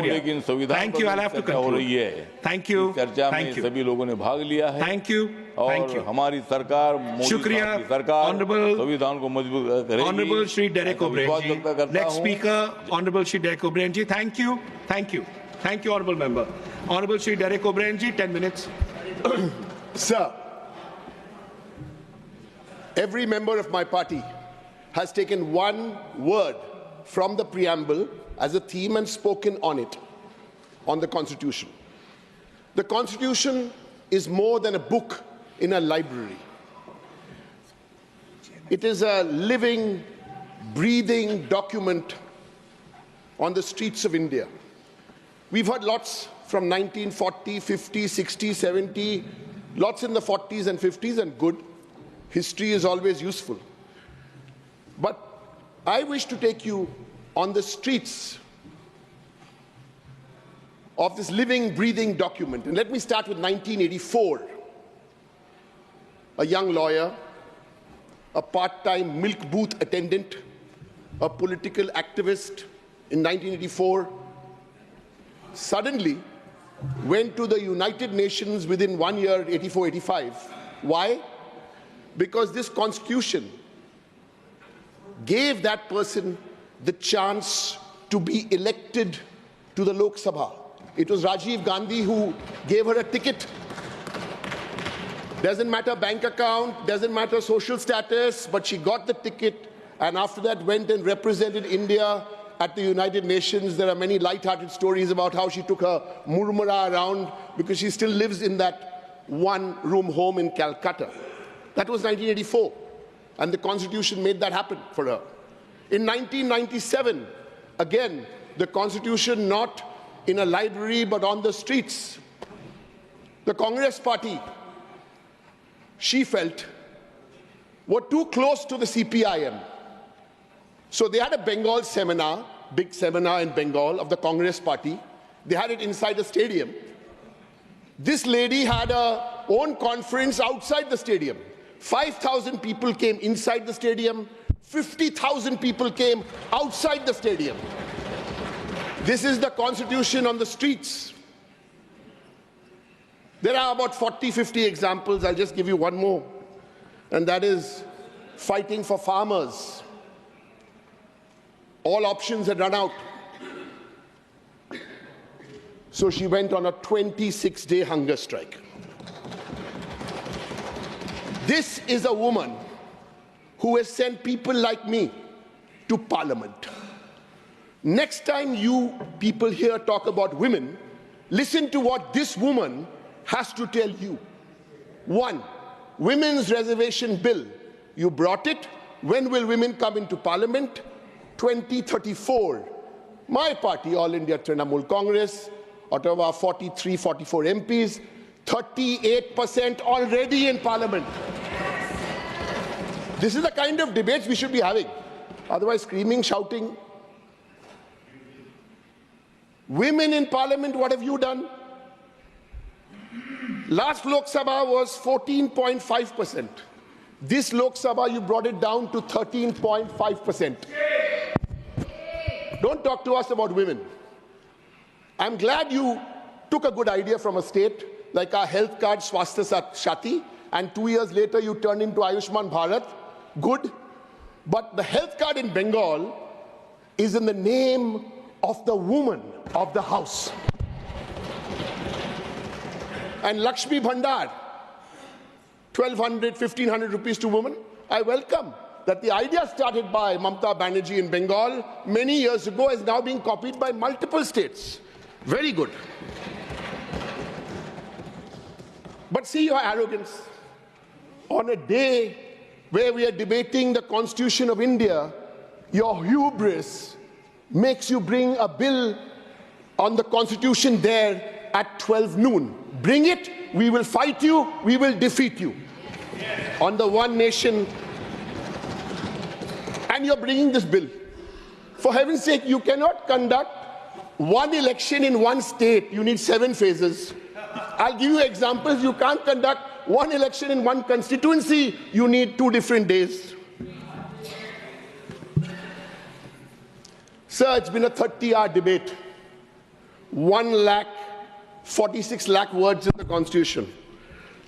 लेकिन संविधान Thank you. I'll have to चर्चा हो रही conclude. है। Thank you. चर्चा में Thank you. सभी लोगों ने भाग लिया है। Thank you. Thank और you. हमारी सरकार, मोदी शुक्रिया, साहब की सरकार Honorable- संविधान को मजबूत करेगी। Honorable Shri Derek ऐसा विश्वास O'Brien व्यक्त करता ji. Next हूं। speaker, Honorable Shri Derek O'Brien ji. Thank you. Thank you. Thank you, Honorable Member. Honorable Shri Derek O'Brien ji, 10 minutes. Sir, every member of my party has taken one word from the preamble as a theme and spoken on it, on the Constitution. The Constitution is more than a book in a library. It is a living, breathing document on the streets of India. We've heard lots from 1940, 50, 60, 70, lots in the 40s and 50s, and good. History is always useful. But I wish to take you on the streets of this living, breathing document. And let me start with 1984. A young lawyer, a part-time milk booth attendant, a political activist in 1984, suddenly went to the United Nations within 1 year, 84-85. Why? Because this constitution gave that person the chance to be elected to the Lok Sabha. It was Rajiv Gandhi who gave her a ticket. Doesn't matter bank account, doesn't matter social status, but she got the ticket, and after that went and represented India at the United Nations. There are many light-hearted stories about how she took her murmura around because she still lives in that one-room home in Calcutta. That was 1984, and the Constitution made that happen for her. In 1997, again, the Constitution not in a library but on the streets. The Congress party, she felt, were too close to the CPIM. So they had a Bengal seminar, big seminar in Bengal of the Congress party. They had it inside a stadium. This lady had her own conference outside the stadium. 5,000 people came inside the stadium. 50,000 people came outside the stadium. This is the Constitution on the streets. There are about 40, 50 examples. I'll just give you one more. And that is fighting for farmers. All options had run out. So she went on a 26-day hunger strike. This is a woman who has sent people like me to Parliament. Next time you people here talk about women, listen to what this woman has to tell you. 1, women's reservation bill. You brought it. When will women come into Parliament? 2034. My party, All India Trinamool Congress, Ottawa 43, 44 MPs, 38% already in Parliament. This is the kind of debates we should be having. Otherwise, screaming, shouting. Women in Parliament, what have you done? Last Lok Sabha was 14.5%. This Lok Sabha, you brought it down to 13.5%. Don't talk to us about women. I'm glad you took a good idea from a state like our health card, Swasthya Shati, and 2 years later you turned into Ayushman Bharat. Good. But the health card in Bengal is in the name of the woman of the house. And Lakshmi Bhandar, 1,200, 1,500 rupees to women. I welcome that the idea started by Mamata Banerjee in Bengal many years ago is now being copied by multiple states. Very good. But see your arrogance. On a day where we are debating the Constitution of India, your hubris makes you bring a bill on the Constitution there at 12 noon. Bring it, we will fight you, we will defeat you. On the one nation, and you're bringing this bill. For heaven's sake, you cannot conduct one election in one state. You need 7 phases. I'll give you examples. You can't conduct one election in one constituency. You need 2 different days. Sir, it's been a 30-hour debate 1,46 lakh words in the Constitution.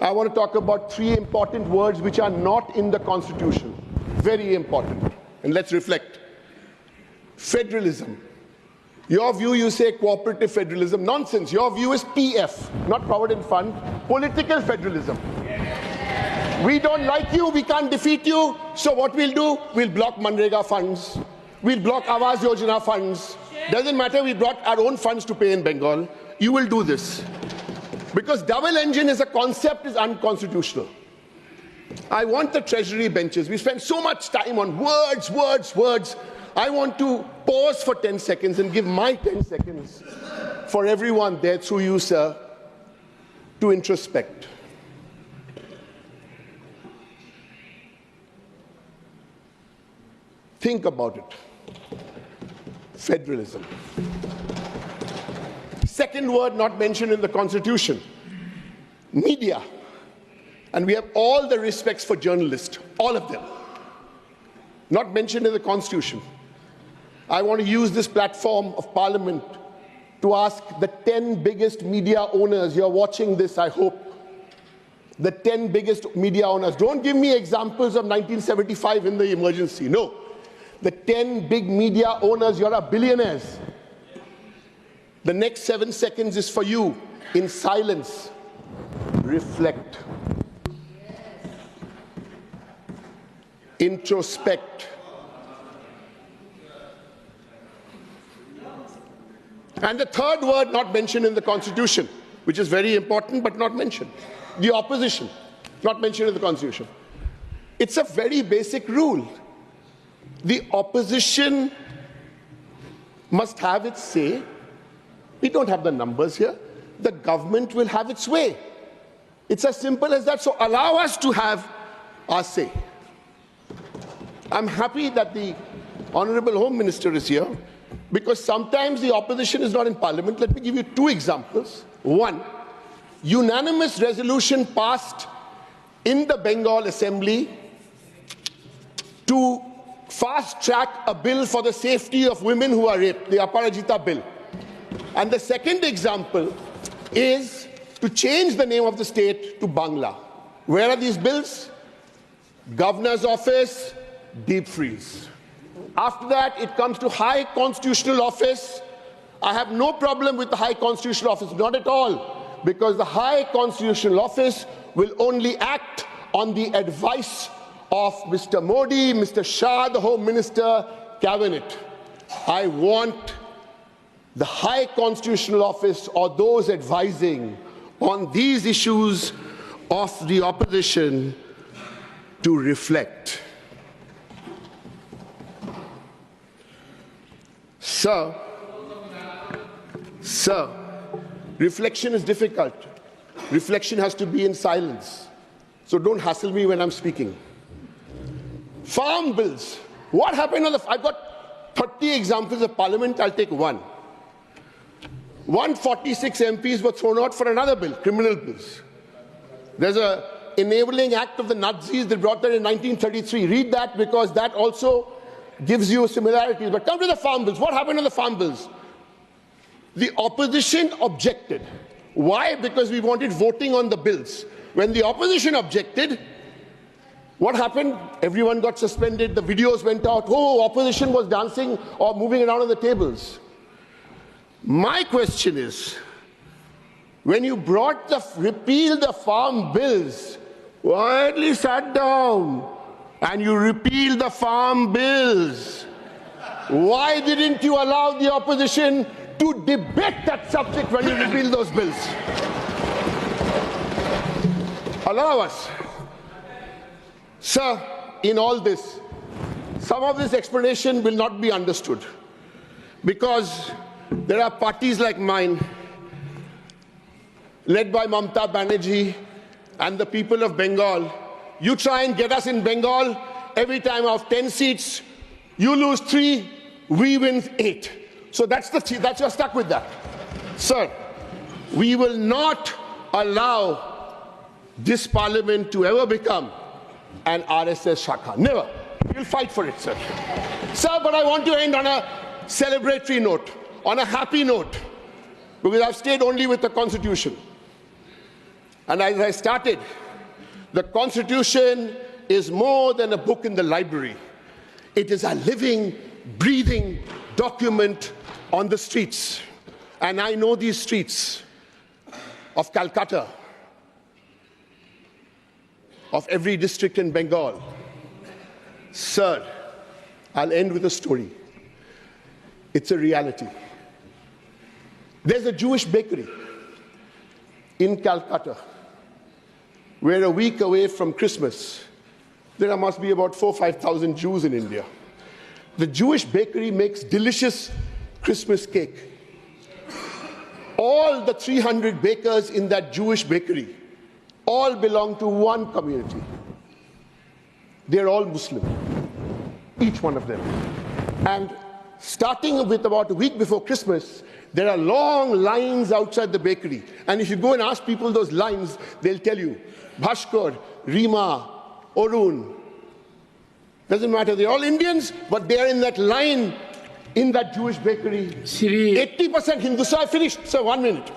I want to talk about 3 important words which are not in the Constitution. Very important. And let's reflect. Federalism. Your view, you say cooperative federalism. Nonsense. Your view is PF, not Provident Fund. Political federalism. We don't like you, we can't defeat you. So what we'll do? We'll block Manrega funds. We'll block Awas Yojana funds. Doesn't matter, we brought our own funds to pay in Bengal. You will do this. Because double engine as a concept is unconstitutional. I want the treasury benches. We spend so much time on words, words, words. I want to pause for 10 seconds and give my 10 seconds for everyone there, through you, sir, to introspect. Think about it. Federalism. Second word not mentioned in the Constitution, media. And we have all the respects for journalists, all of them. Not mentioned in the Constitution. I want to use this platform of Parliament to ask the 10 biggest media owners, you're watching this, I hope, the 10 biggest media owners. Don't give me examples of 1975 in the emergency, no. The 10 big media owners, you're a billionaires. The next 7 seconds is for you. In silence, reflect. Introspect. And the third word not mentioned in the Constitution, which is very important but not mentioned. The opposition, not mentioned in the Constitution. It's a very basic rule. The opposition must have its say. We don't have the numbers here. The government will have its way. It's as simple as that. So allow us to have our say. I'm happy that the Honorable Home Minister is here, because sometimes the opposition is not in Parliament. Let me give you 2 examples. One, unanimous resolution passed in the Bengal Assembly to fast-track a bill for the safety of women who are raped, the Aparajita bill. And the second example is to change the name of the state to Bangla. Where are these bills? Governor's office, deep freeze. After that, it comes to High Constitutional Office. I have no problem with the High Constitutional Office, not at all, because the High Constitutional Office will only act on the advice of Mr. Modi, Mr. Shah, the Home Minister, Cabinet. I want the High Constitutional Office or those advising on these issues of the opposition to reflect. Sir, reflection is difficult. Reflection has to be in silence. So don't hassle me when I'm speaking. Farm bills. What happened on the... I've got 30 examples of Parliament. I'll take one. 146 MPs were thrown out for another bill, criminal bills. There's an enabling act of the Nazis that brought that in 1933. Read that, because that also gives you similarities. But come to the farm bills. What happened on the farm bills? The opposition objected. Why? Because we wanted voting on the bills. When the opposition objected, what happened? Everyone got suspended. The videos went out. Oh, opposition was dancing or moving around on the tables. My question is, when you repealed the farm bills, quietly sat down and you repealed the farm bills, why didn't you allow the opposition to debate that subject when you repealed those bills? Allow us. Sir, in all this, some of this explanation will not be understood, because there are parties like mine, led by Mamata Banerjee and the people of Bengal. You try and get us in Bengal, every time out of 10 seats, you lose 3, we win 8. So you're stuck with that. Sir, we will not allow this parliament to ever become an RSS Shakha. Never. We'll fight for it, sir. Sir, but I want to end on a celebratory note, on a happy note. because I've stayed only with the Constitution. And as I started, the Constitution is more than a book in the library. It is a living, breathing document on the streets. And I know these streets of Calcutta, of every district in Bengal. Sir, I'll end with a story. It's a reality. There's a Jewish bakery in Calcutta where a week away from Christmas, there must be about 4,000 or 5,000 Jews in India. The Jewish bakery makes delicious Christmas cake. All the 300 bakers in that Jewish bakery all belong to one community. They're all Muslim, each one of them. And starting with about a week before Christmas, there are long lines outside the bakery. And if you go and ask people those lines, they'll tell you, Bhaskar, Rima, Orun, doesn't matter, they're all Indians, but they're in that line in that Jewish bakery. 80% Hindu. So I finished. So 1 minute.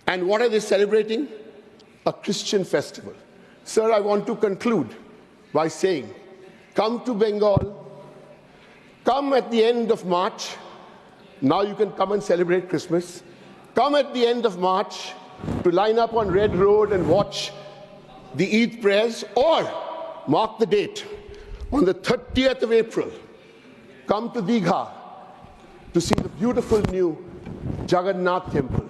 And what are they celebrating? A Christian festival. Sir, I want to conclude by saying, come to Bengal, come at the end of March. Now you can come and celebrate Christmas. Come at the end of March to line up on Red Road and watch the Eid prayers, or mark the date. On the 30th of April, come to Digha to see the beautiful new Jagannath temple.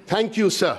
Thank you, sir.